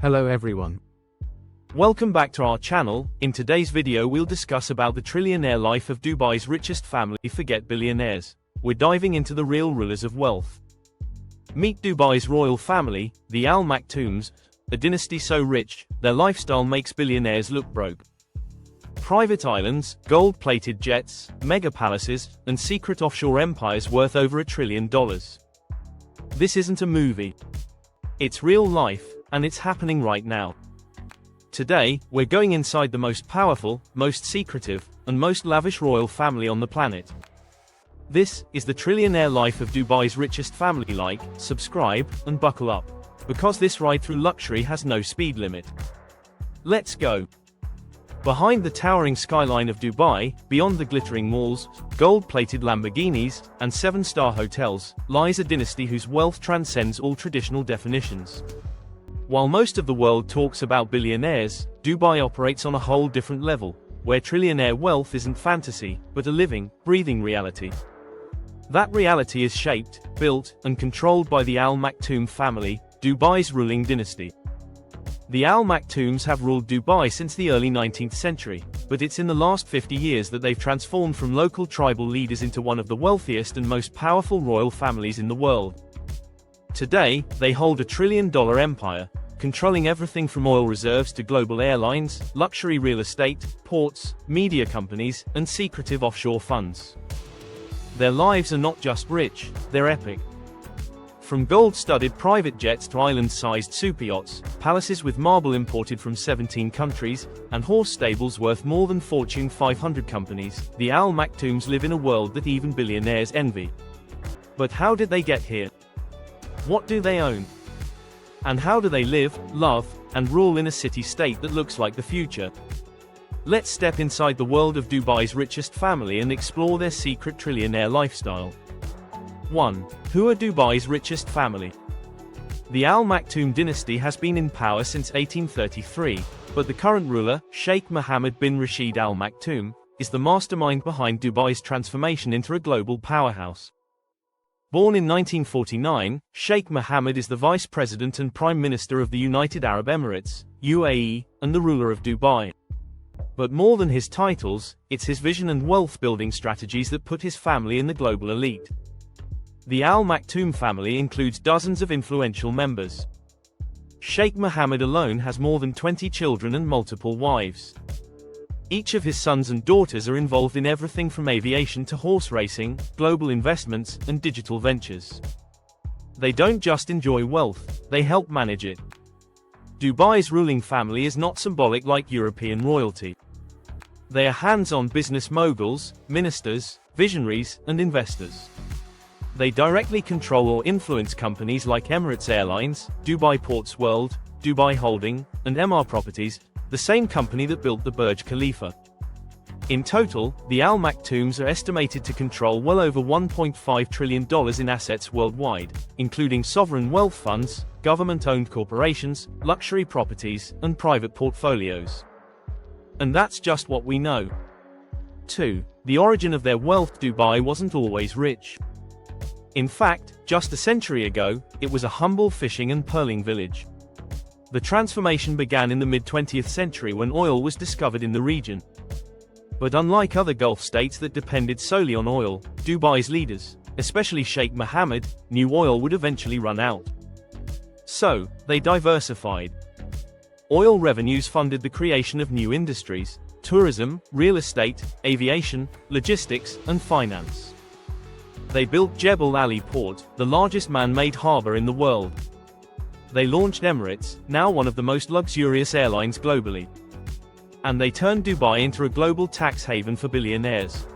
Hello everyone. Welcome back to our channel. In today's video we'll discuss about the trillionaire life of Dubai's richest family. Forget billionaires. We're diving into the real rulers of wealth. Meet Dubai's royal family, the Al Maktoums, a dynasty so rich, their lifestyle makes billionaires look broke. Private islands, gold-plated jets, mega palaces, and secret offshore empires worth over $1 trillion. This isn't a movie. It's real life, and it's happening right now. Today, we're going inside the most powerful, most secretive, and most lavish royal family on the planet. This is the trillionaire life of Dubai's richest family. Like, subscribe, and buckle up, because this ride through luxury has no speed limit. Let's go. Behind the towering skyline of Dubai, beyond the glittering malls, gold-plated Lamborghinis, and 7-star hotels, lies a dynasty whose wealth transcends all traditional definitions. While most of the world talks about billionaires, Dubai operates on a whole different level, where trillionaire wealth isn't fantasy, but a living, breathing reality. That reality is shaped, built, and controlled by the Al Maktoum family, Dubai's ruling dynasty. The Al Maktoums have ruled Dubai since the early 19th century, but it's in the last 50 years that they've transformed from local tribal leaders into one of the wealthiest and most powerful royal families in the world. Today, they hold $1 trillion empire, controlling everything from oil reserves to global airlines, luxury real estate, ports, media companies, and secretive offshore funds. Their lives are not just rich, they're epic. From gold-studded private jets to island-sized superyachts, palaces with marble imported from 17 countries, and horse stables worth more than Fortune 500 companies, the Al Maktoums live in a world that even billionaires envy. But how did they get here? What do they own? And how do they live, love, and rule in a city-state that looks like the future? Let's step inside the world of Dubai's richest family and explore their secret trillionaire lifestyle. 1. Who are Dubai's richest family? The Al Maktoum dynasty has been in power since 1833, but the current ruler, Sheikh Mohammed bin Rashid Al Maktoum, is the mastermind behind Dubai's transformation into a global powerhouse. Born in 1949, Sheikh Mohammed is the Vice President and Prime Minister of the United Arab Emirates, UAE, and the ruler of Dubai. But more than his titles, it's his vision and wealth-building strategies that put his family in the global elite. The Al Maktoum family includes dozens of influential members. Sheikh Mohammed alone has more than 20 children and multiple wives. Each of his sons and daughters are involved in everything from aviation to horse racing, global investments, and digital ventures. They don't just enjoy wealth, they help manage it. Dubai's ruling family is not symbolic like European royalty. They are hands-on business moguls, ministers, visionaries, and investors. They directly control or influence companies like Emirates Airlines, Dubai Ports World, Dubai Holding, and MR Properties, the same company that built the Burj Khalifa. In total, the Al Maktoums are estimated to control well over $1.5 trillion in assets worldwide, including sovereign wealth funds, government-owned corporations, luxury properties, and private portfolios. And that's just what we know. 2. The origin of their wealth. Dubai wasn't always rich. In fact, just a century ago, it was a humble fishing and pearling village. The transformation began in the mid-20th century when oil was discovered in the region. But unlike other Gulf states that depended solely on oil, Dubai's leaders, especially Sheikh Mohammed, knew oil would eventually run out. So, they diversified. Oil revenues funded the creation of new industries: tourism, real estate, aviation, logistics, and finance. They built Jebel Ali Port, the largest man-made harbor in the world. They launched Emirates, now one of the most luxurious airlines globally. And they turned Dubai into a global tax haven for billionaires.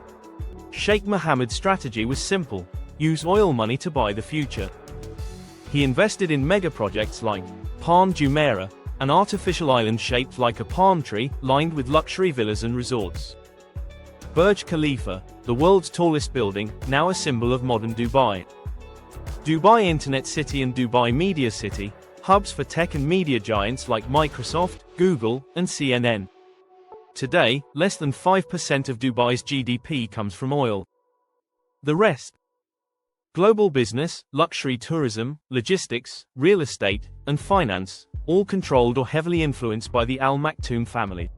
Sheikh Mohammed's strategy was simple: use oil money to buy the future. He invested in mega projects like Palm Jumeirah, an artificial island shaped like a palm tree, lined with luxury villas and resorts. Burj Khalifa, the world's tallest building, now a symbol of modern Dubai. Dubai Internet City and Dubai Media City, hubs for tech and media giants like Microsoft, Google, and CNN. Today, less than 5% of Dubai's GDP comes from oil. The rest Global business, luxury tourism, logistics, real estate, and finance, all controlled or heavily influenced by the Al Maktoum family.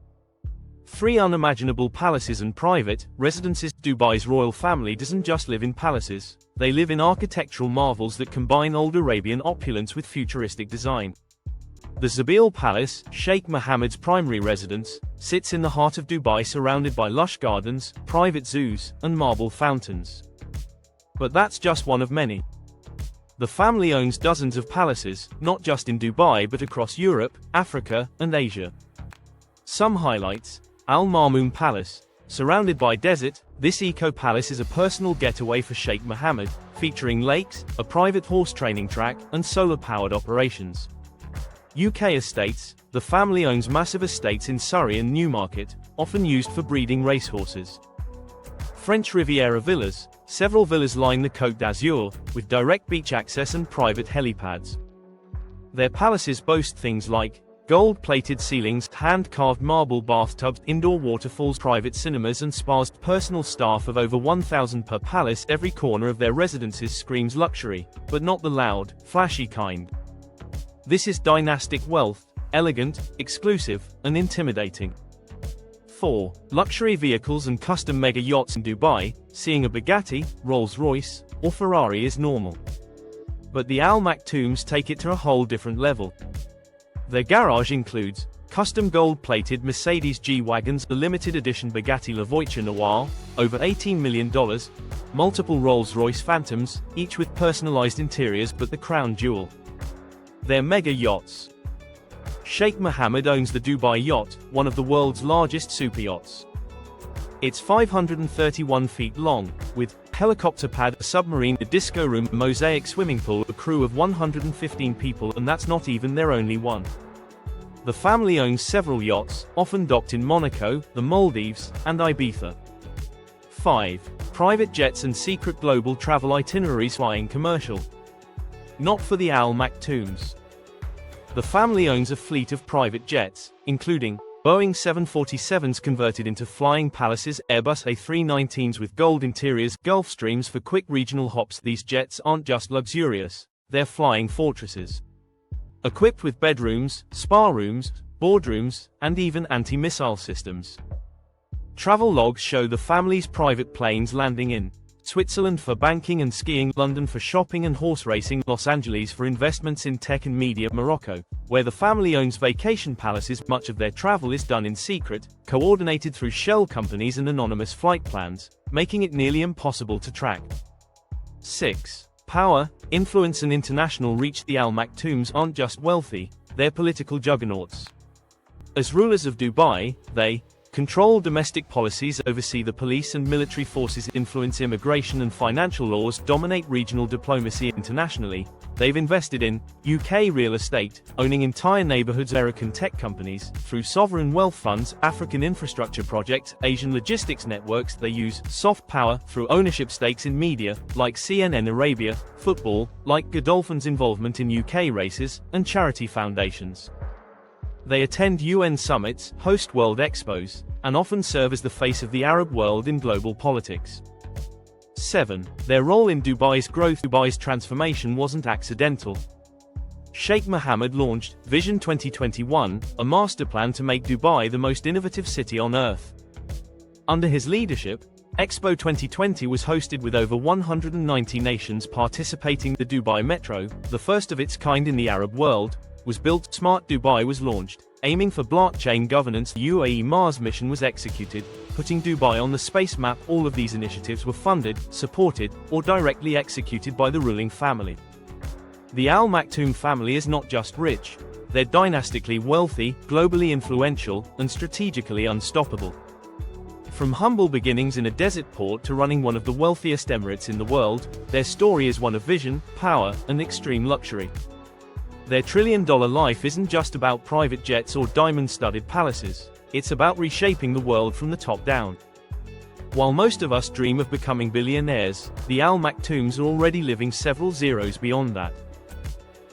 3 unimaginable palaces and private residences. Dubai's royal family doesn't just live in palaces, they live in architectural marvels that combine old Arabian opulence with futuristic design. The Zabil Palace, Sheikh Mohammed's primary residence, sits in the heart of Dubai, surrounded by lush gardens, private zoos, and marble fountains. But that's just one of many. The family owns dozens of palaces, not just in Dubai but across Europe, Africa, and Asia. Some highlights: Al Marmoon Palace. Surrounded by desert, this eco-palace is a personal getaway for Sheikh Mohammed, featuring lakes, a private horse training track, and solar-powered operations. UK estates. The family owns massive estates in Surrey and Newmarket, often used for breeding racehorses. French Riviera villas. Several villas line the Côte d'Azur, with direct beach access and private helipads. Their palaces boast things like gold-plated ceilings, hand-carved marble bathtubs, indoor waterfalls, private cinemas and spas. Personal staff of over 1,000 per palace. Every corner of their residences screams luxury, but not the loud, flashy kind. This is dynastic wealth, elegant, exclusive, and intimidating. 4. Luxury vehicles and custom mega yachts. In Dubai, seeing a Bugatti, Rolls-Royce, or Ferrari is normal. But the Al Maktoums take it to a whole different level. Their garage includes custom gold-plated Mercedes G-Wagons, the limited edition Bugatti La Voiture Noire, over $18 million, multiple Rolls-Royce Phantoms, each with personalized interiors, but the crown jewel: their mega yachts. Sheikh Mohammed owns the Dubai Yacht, one of the world's largest super yachts. It's 531 feet long, with helicopter pad, a submarine, a disco room, a mosaic swimming pool, a crew of 115 people, and that's not even their only one. The family owns several yachts, often docked in Monaco, the Maldives, and Ibiza. 5. Private jets and secret global travel itineraries. Flying commercial. Not for the Al Maktoums. The family owns a fleet of private jets, including Boeing 747s converted into flying palaces, Airbus A319s with gold interiors, Gulfstreams for quick regional hops. These jets aren't just luxurious, they're flying fortresses. Equipped with bedrooms, spa rooms, boardrooms, and even anti-missile systems. Travel logs show the family's private planes landing in Switzerland for banking and skiing, London for shopping and horse racing, Los Angeles for investments in tech and media, Morocco, where the family owns vacation palaces. Much of their travel is done in secret, coordinated through shell companies and anonymous flight plans, making it nearly impossible to track. 6. Power, influence and international reach. The Al Maktoums aren't just wealthy, they're political juggernauts. As rulers of Dubai, they control domestic policies, oversee the police and military forces, influence immigration and financial laws, dominate regional diplomacy. Internationally, they've invested in UK real estate, owning entire neighborhoods, American tech companies, through sovereign wealth funds, African infrastructure projects, Asian logistics networks. They use soft power through ownership stakes in media, like CNN Arabia, football, like Godolphin's involvement in UK races, and charity foundations. They attend UN summits, host world expos, and often serve as the face of the Arab world in global politics. 7. Their role in Dubai's growth. Dubai's transformation wasn't accidental. Sheikh Mohammed launched Vision 2021, a master plan to make Dubai the most innovative city on earth. Under his leadership, Expo 2020 was hosted with over 190 nations participating. The Dubai Metro, the first of its kind in the Arab world, was built. Smart Dubai was launched, aiming for blockchain governance. The UAE Mars mission was executed, putting Dubai on the space map. All of these initiatives were funded, supported, or directly executed by the ruling family. The Al Maktoum family is not just rich, they're dynastically wealthy, globally influential, and strategically unstoppable. From humble beginnings in a desert port to running one of the wealthiest emirates in the world, their story is one of vision, power, and extreme luxury. Their trillion-dollar life isn't just about private jets or diamond-studded palaces, it's about reshaping the world from the top down. While most of us dream of becoming billionaires, the Al Maktoums are already living several zeros beyond that.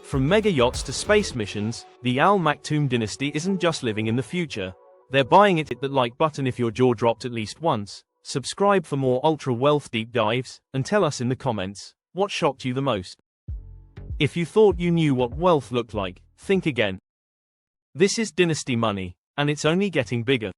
From mega yachts to space missions, the Al Maktoum dynasty isn't just living in the future, they're buying it. Hit that like button if your jaw dropped at least once, subscribe for more ultra-wealth deep dives, and tell us in the comments, What shocked you the most? If you thought you knew what wealth looked like, think again. This is dynasty money, and it's only getting bigger.